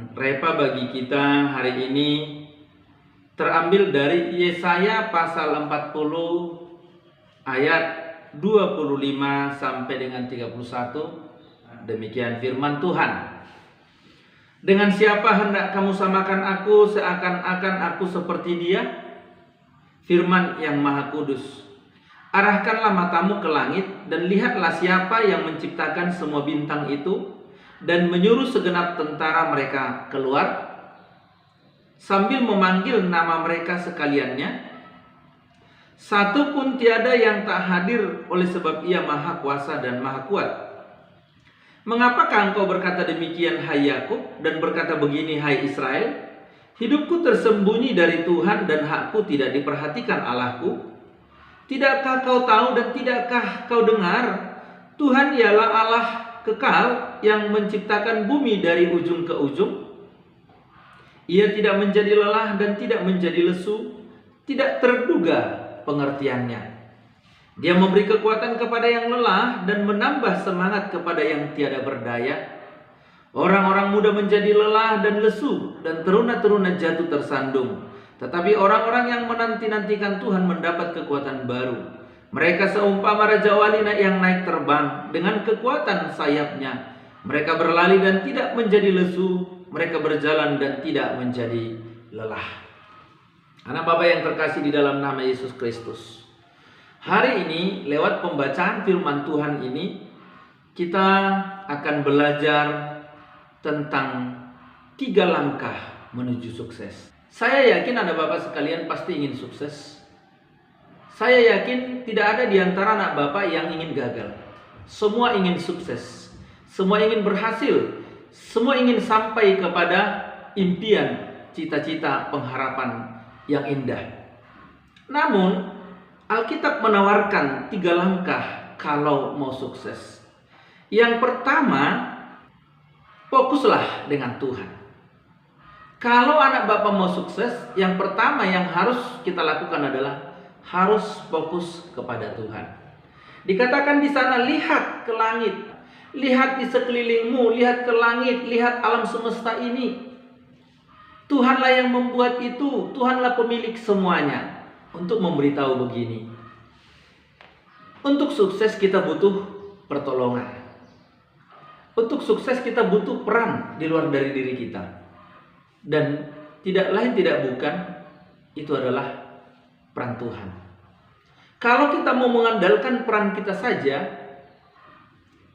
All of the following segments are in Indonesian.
Repa bagi kita hari ini terambil dari Yesaya pasal 40 ayat 25 sampai dengan 31. Demikian firman Tuhan. Dengan siapa hendak kamu samakan aku, seakan-akan aku seperti dia? Firman yang Maha Kudus. Arahkanlah matamu ke langit dan lihatlah siapa yang menciptakan semua bintang itu dan menyuruh segenap tentara mereka keluar sambil memanggil nama mereka sekaliannya. Satu pun tiada yang tak hadir oleh sebab ia maha kuasa dan maha kuat. Mengapakah engkau berkata demikian, hai Yakub, dan berkata begini, hai Israel? Hidupku tersembunyi dari Tuhan dan hakku tidak diperhatikan Allahku. Tidakkah kau tahu dan tidakkah kau dengar? Tuhan ialah Allah kekal yang menciptakan bumi dari ujung ke ujung. Ia tidak menjadi lelah dan tidak menjadi lesu, tidak terduga pengertiannya. Dia memberi kekuatan kepada yang lelah dan menambah semangat kepada yang tiada berdaya. Orang-orang muda menjadi lelah dan lesu dan teruna-teruna jatuh tersandung. Tetapi orang-orang yang menanti-nantikan Tuhan mendapat kekuatan baru. Mereka seumpama Raja Wali yang naik terbang dengan kekuatan sayapnya. Mereka berlari dan tidak menjadi lesu. Mereka berjalan dan tidak menjadi lelah. Anak Bapa yang terkasih di dalam nama Yesus Kristus, hari ini lewat pembacaan firman Tuhan ini kita akan belajar tentang 3 langkah menuju sukses. Saya yakin anak Bapak sekalian pasti ingin sukses. Saya yakin tidak ada di antara anak Bapak yang ingin gagal. Semua ingin sukses. Semua ingin berhasil. Semua ingin sampai kepada impian, cita-cita, pengharapan yang indah. Namun, Alkitab menawarkan 3 langkah kalau mau sukses. Yang pertama, fokuslah dengan Tuhan. Kalau anak Bapak mau sukses, yang pertama yang harus kita lakukan adalah harus fokus kepada Tuhan. Dikatakan di sana, lihat ke langit, lihat di sekelilingmu, lihat ke langit, lihat alam semesta ini. Tuhanlah yang membuat itu, Tuhanlah pemilik semuanya. Untuk memberitahu begini, untuk sukses kita butuh pertolongan. Untuk sukses kita butuh peran di luar dari diri kita. Dan tidak lain tidak bukan, itu adalah peran Tuhan. Kalau kita mau mengandalkan peran kita saja,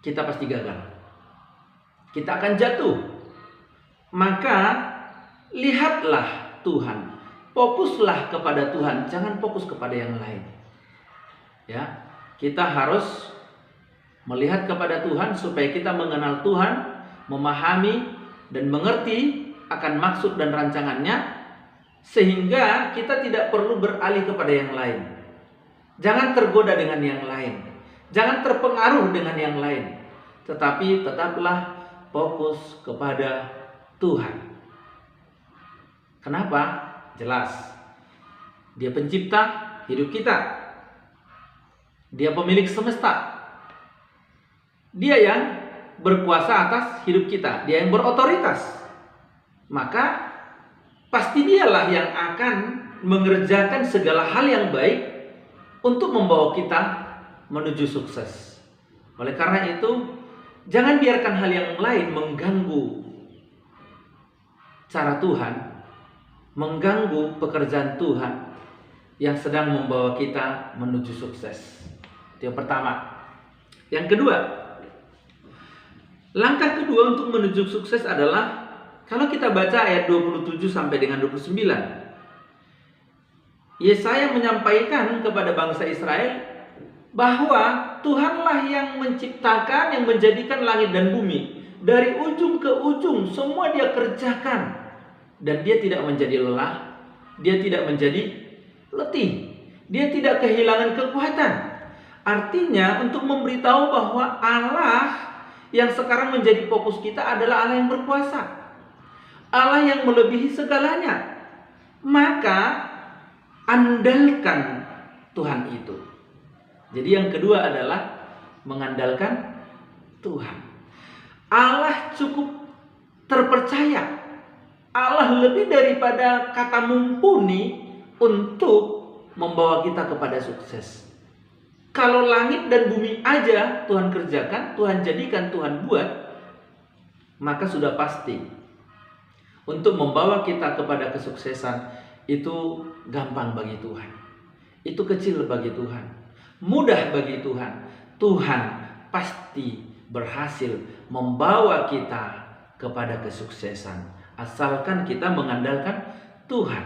kita pasti gagal. Kita akan jatuh. Maka lihatlah Tuhan. Fokuslah kepada Tuhan, jangan fokus kepada yang lain. Ya, kita harus melihat kepada Tuhan supaya kita mengenal Tuhan, memahami dan mengerti akan maksud dan rancangannya, sehingga kita tidak perlu beralih kepada yang lain. Jangan tergoda dengan yang lain, jangan terpengaruh dengan yang lain, tetapi tetaplah fokus kepada Tuhan. Kenapa? Jelas, Dia pencipta hidup kita. Dia pemilik semesta. Dia yang berkuasa atas hidup kita. Dia yang berotoritas. Maka pasti dialah yang akan mengerjakan segala hal yang baik untuk membawa kita menuju sukses. Oleh karena itu, jangan biarkan hal yang lain mengganggu cara Tuhan, mengganggu pekerjaan Tuhan yang sedang membawa kita menuju sukses. Itu yang pertama. Yang kedua, langkah kedua untuk menuju sukses adalah, kalau kita baca ayat 27 sampai dengan 29, Yesaya menyampaikan kepada bangsa Israel bahwa Tuhanlah yang menciptakan, yang menjadikan langit dan bumi. Dari ujung ke ujung semua Dia kerjakan. Dan Dia tidak menjadi lelah, Dia tidak menjadi letih, Dia tidak kehilangan kekuatan. Artinya untuk memberitahu bahwa Allah yang sekarang menjadi fokus kita adalah Allah yang berkuasa, Allah yang melebihi segalanya. Maka andalkan Tuhan itu. Jadi yang kedua adalah mengandalkan Tuhan. Allah cukup terpercaya. Allah lebih daripada kata mumpuni untuk membawa kita kepada sukses. Kalau langit dan bumi aja Tuhan kerjakan, Tuhan jadikan, Tuhan buat, maka sudah pasti untuk membawa kita kepada kesuksesan itu gampang bagi Tuhan. Itu kecil bagi Tuhan, mudah bagi Tuhan. Tuhan pasti berhasil membawa kita kepada kesuksesan, asalkan kita mengandalkan Tuhan.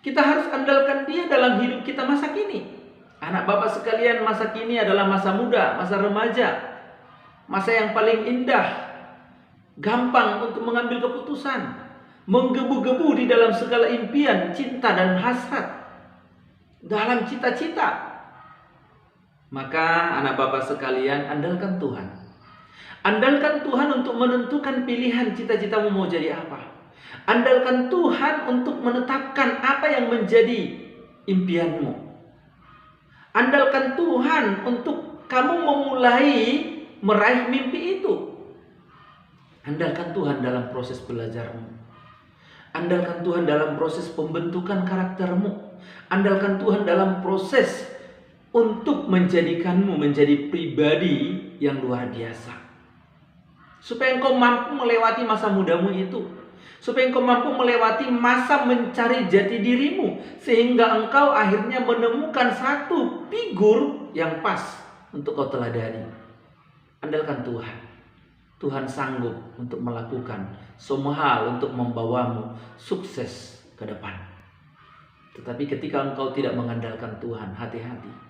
Kita harus andalkan Dia dalam hidup kita masa kini. Anak Bapak sekalian, masa kini adalah masa muda, masa remaja, masa yang paling indah, gampang untuk mengambil keputusan, menggebu-gebu di dalam segala impian, cinta dan hasrat, dalam cita-cita. Maka anak Bapak sekalian, andalkan Tuhan. Andalkan Tuhan untuk menentukan pilihan cita-citamu mau jadi apa. Andalkan Tuhan untuk menetapkan apa yang menjadi impianmu. Andalkan Tuhan untuk kamu memulai meraih mimpi itu. Andalkan Tuhan dalam proses belajarmu. Andalkan Tuhan dalam proses pembentukan karaktermu. Andalkan Tuhan dalam proses untuk menjadikanmu menjadi pribadi yang luar biasa. Supaya engkau mampu melewati masa mudamu itu. Supaya engkau mampu melewati masa mencari jati dirimu. Sehingga engkau akhirnya menemukan satu figur yang pas untuk kau teladani. Andalkan Tuhan. Tuhan sanggup untuk melakukan semua hal untuk membawamu sukses ke depan. Tetapi ketika engkau tidak mengandalkan Tuhan, hati-hati.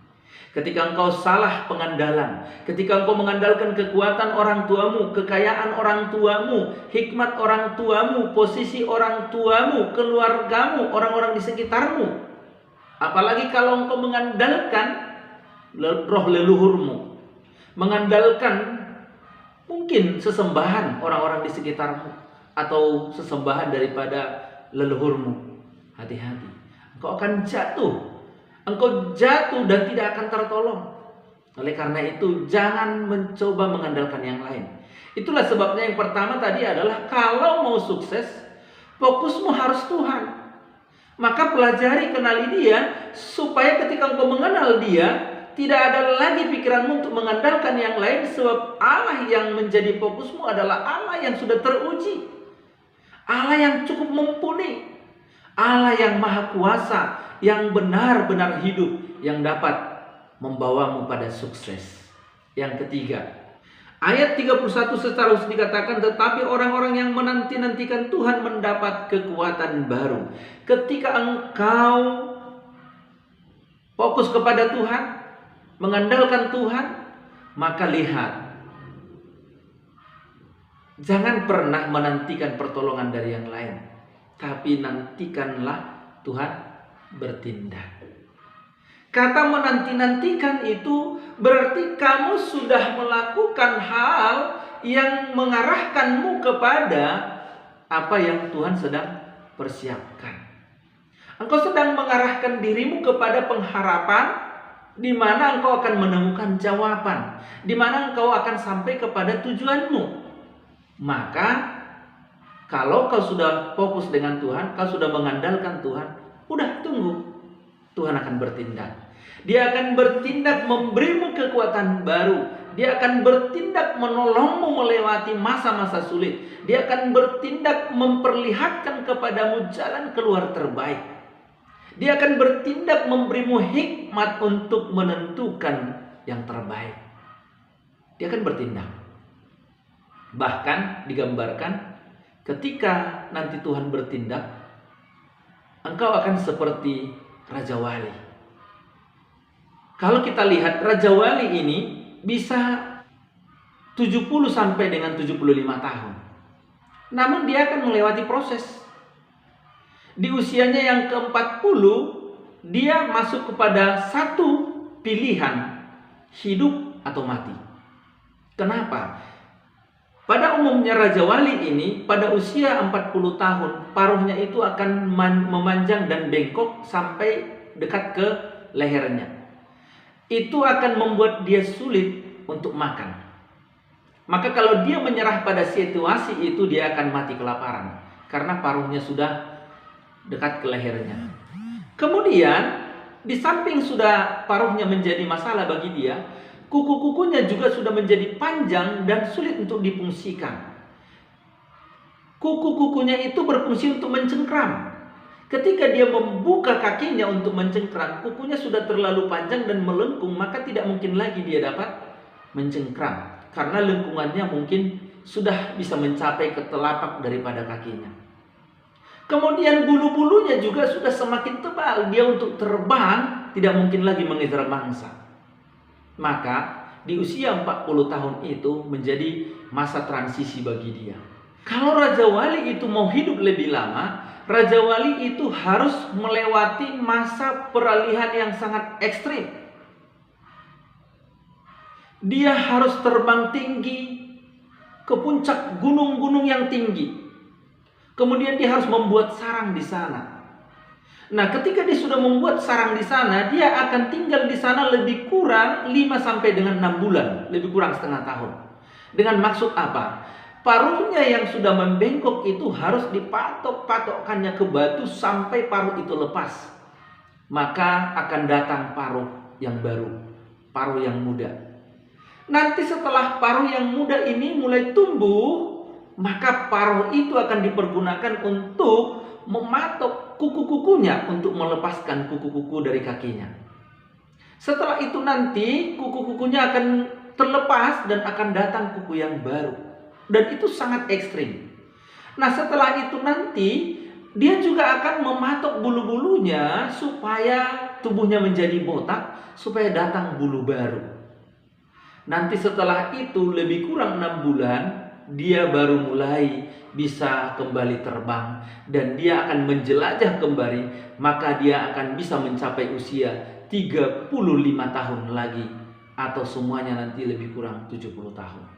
Ketika engkau salah pengandalan, ketika engkau mengandalkan kekuatan orang tuamu, kekayaan orang tuamu, hikmat orang tuamu, posisi orang tuamu, keluargamu, orang-orang di sekitarmu, apalagi kalau engkau mengandalkan roh leluhurmu, mengandalkan mungkin sesembahan orang-orang di sekitarmu, atau sesembahan daripada leluhurmu, hati-hati, engkau akan jatuh. Engkau jatuh dan tidak akan tertolong. Oleh karena itu, jangan mencoba mengandalkan yang lain. Itulah sebabnya yang pertama tadi adalah kalau mau sukses, fokusmu harus Tuhan. Maka pelajari, kenali Dia, supaya ketika engkau mengenal Dia, tidak ada lagi pikiranmu untuk mengandalkan yang lain. Sebab Allah yang menjadi fokusmu adalah Allah yang sudah teruji, Allah yang cukup mumpuni, Allah yang maha kuasa, yang benar-benar hidup, yang dapat membawamu pada sukses. Yang ketiga, ayat 31 seterusnya dikatakan, tetapi orang-orang yang menanti-nantikan Tuhan mendapat kekuatan baru. Ketika engkau fokus kepada Tuhan, mengandalkan Tuhan, maka lihat, jangan pernah menantikan pertolongan dari yang lain, tapi nantikanlah Tuhan bertindak. Kata menanti-nantikan itu berarti kamu sudah melakukan hal yang mengarahkanmu kepada apa yang Tuhan sedang persiapkan. Engkau sedang mengarahkan dirimu kepada pengharapan di mana engkau akan menemukan jawaban, di mana engkau akan sampai kepada tujuanmu. Maka kalau kau sudah fokus dengan Tuhan, kau sudah mengandalkan Tuhan, udah tunggu, Tuhan akan bertindak. Dia akan bertindak memberimu kekuatan baru. Dia akan bertindak menolongmu melewati masa-masa sulit. Dia akan bertindak memperlihatkan kepadamu jalan keluar terbaik. Dia akan bertindak memberimu hikmat untuk menentukan yang terbaik. Dia akan bertindak. Bahkan digambarkan ketika nanti Tuhan bertindak, engkau akan seperti Raja Wali. Kalau kita lihat Raja Wali ini bisa 70 sampai dengan 75 tahun. Namun dia akan melewati proses. Di usianya yang ke-40, dia masuk kepada satu pilihan, hidup atau mati. Kenapa? Pada umumnya Raja Wali ini pada usia 40 tahun, paruhnya itu akan memanjang dan bengkok sampai dekat ke lehernya. Itu akan membuat dia sulit untuk makan. Maka kalau dia menyerah pada situasi itu, dia akan mati kelaparan. karena paruhnya sudah dekat ke lehernya. Kemudian di samping sudah paruhnya menjadi masalah bagi dia, kuku-kukunya juga sudah menjadi panjang dan sulit untuk difungsikan. Kuku-kukunya itu berfungsi untuk mencengkram. Ketika dia membuka kakinya untuk mencengkram, kukunya sudah terlalu panjang dan melengkung, maka tidak mungkin lagi dia dapat mencengkram, karena lengkungannya mungkin sudah bisa mencapai ke telapak daripada kakinya. Kemudian bulu-bulunya juga sudah semakin tebal, dia untuk terbang tidak mungkin lagi mengejar mangsa. Maka di usia 40 tahun itu menjadi masa transisi bagi dia. Kalau Raja Wali itu mau hidup lebih lama, Raja Wali itu harus melewati masa peralihan yang sangat ekstrim. Dia harus terbang tinggi ke puncak gunung-gunung yang tinggi. Kemudian dia harus membuat sarang di sana. Nah, ketika dia sudah membuat sarang di sana, dia akan tinggal di sana lebih kurang 5 sampai dengan 6 bulan, lebih kurang setengah tahun. Dengan maksud apa? Paruhnya yang sudah membengkok itu harus dipatok-patokkannya ke batu sampai paruh itu lepas. Maka akan datang paruh yang baru, paruh yang muda. Nanti setelah paruh yang muda ini mulai tumbuh, maka paruh itu akan dipergunakan untuk mematok kuku-kukunya untuk melepaskan kuku-kuku dari kakinya. Setelah itu nanti kuku-kukunya akan terlepas dan akan datang kuku yang baru. Dan itu sangat ekstrim. Nah, setelah itu nanti dia juga akan mematok bulu-bulunya supaya tubuhnya menjadi botak, supaya datang bulu baru. Nanti setelah itu lebih kurang 6 bulan, dia baru mulai bisa kembali terbang. Dan dia akan menjelajah kembali, maka dia akan bisa mencapai usia 35 tahun lagi. Atau semuanya nanti lebih kurang 70 tahun.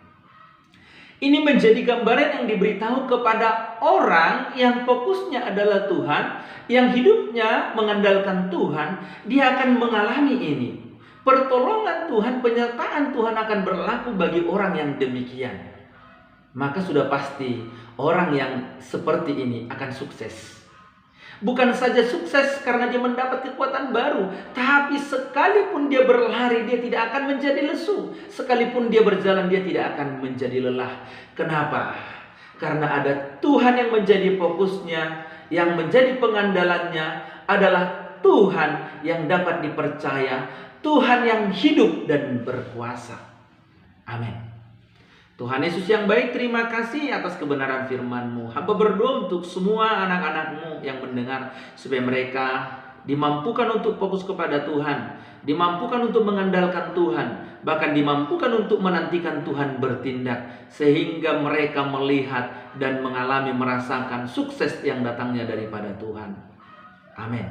Ini menjadi gambaran yang diberitahu kepada orang yang fokusnya adalah Tuhan, yang hidupnya mengandalkan Tuhan, dia akan mengalami ini. Pertolongan Tuhan, penyertaan Tuhan akan berlaku bagi orang yang demikian. Maka sudah pasti orang yang seperti ini akan sukses. Bukan saja sukses karena dia mendapat kekuatan baru, tapi sekalipun dia berlari, dia tidak akan menjadi lesu. Sekalipun dia berjalan, dia tidak akan menjadi lelah. Kenapa? Karena ada Tuhan yang menjadi fokusnya, yang menjadi pengandalannya adalah Tuhan yang dapat dipercaya, Tuhan yang hidup dan berkuasa. Amin. Tuhan Yesus yang baik, terima kasih atas kebenaran firman-Mu. Hamba berdoa untuk semua anak-anak-Mu yang mendengar, supaya mereka dimampukan untuk fokus kepada Tuhan, dimampukan untuk mengandalkan Tuhan, bahkan dimampukan untuk menantikan Tuhan bertindak, sehingga mereka melihat dan mengalami, merasakan sukses yang datangnya daripada Tuhan. Amin.